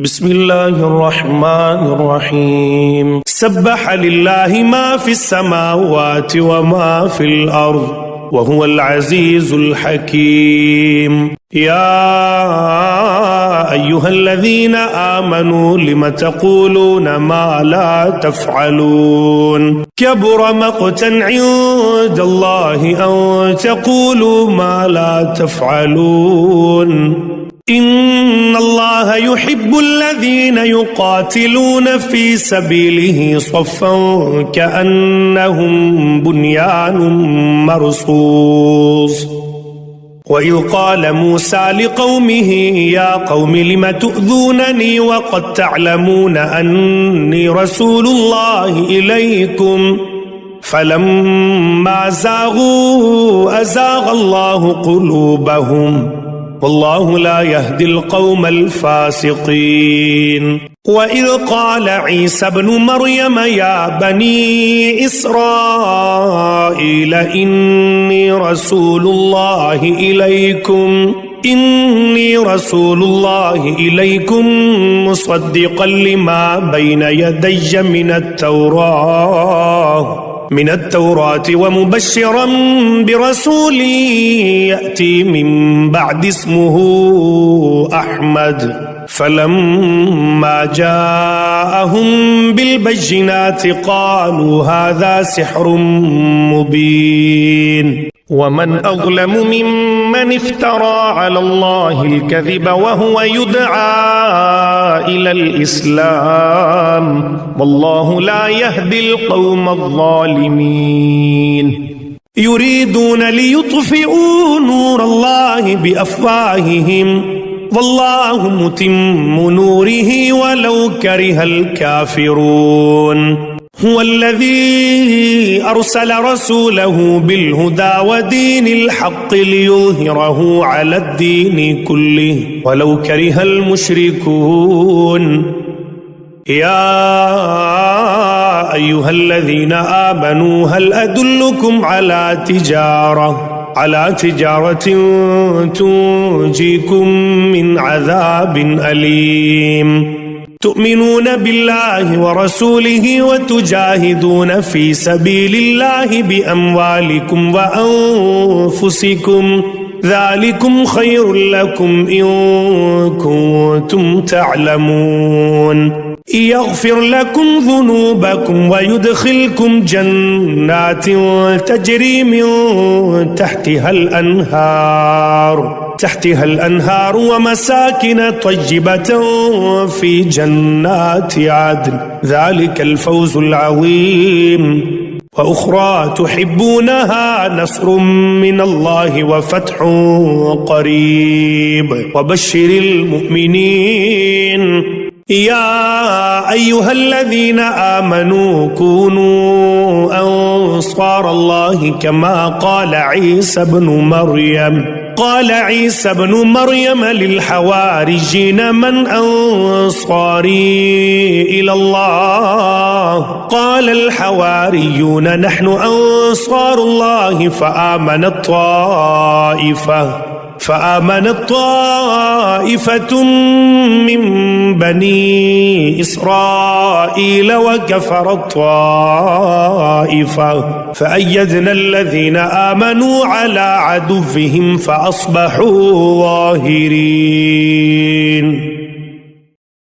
بسم الله الرحمن الرحيم سبح لله ما في السماوات وما في الأرض وهو العزيز الحكيم يا أيها الذين آمنوا لم تقولون ما لا تفعلون كبر مقتا عند الله أن تقولوا ما لا تفعلون إن الله يحب الذين يقاتلون في سبيله صفا كأنهم بنيان مرصوص وإذ قال موسى لقومه يا قوم لم تؤذونني وقد تعلمون أني رسول الله إليكم فلما زاغوا أزاغ الله قلوبهم والله لا يهدي القوم الفاسقين وإذ قال عيسى ابن مريم يا بني إسرائيل إني رسول الله إليكم مصدقا لما بين يدي من التوراة ومبشرا برسول يأتي من بعد اسمه أحمد فلما جاءهم بالبينات قالوا هذا سحر مبين ومن أظلم ممن افترى على الله الكذب وهو يدعى إلى الإسلام والله لا يهدي القوم الظالمين يريدون ليطفئوا نور الله بأفواههم والله متم نوره ولو كره الكافرون هو الذي أرسل رسوله بالهدى ودين الحق ليظهره على الدين كله ولو كره المشركون يا أيها الذين آمنوا هل أدلكم على تجارة تنجيكم من عذاب أليم تؤمنون بالله ورسوله وتجاهدون في سبيل الله بأموالكم وأنفسكم ذلكم خير لكم إن كنتم تعلمون يغفر لكم ذنوبكم ويدخلكم جنات تجري من تحتها الأنهار ومساكن طيبة في جنات عدن ذلك الفوز العظيم وأخرى تحبونها نصر من الله وفتح قريب وبشر المؤمنين يا أيها الذين آمنوا كونوا أنصار الله كما قال عيسى ابن مريم للحواريين من أنصاري إلى الله قال الحواريون نحن أنصار الله فآمنت طائفة من بني إسرائيل وكفرت طائفة فأيدنا الذين آمنوا على عدوهم فأصبحوا ظاهرين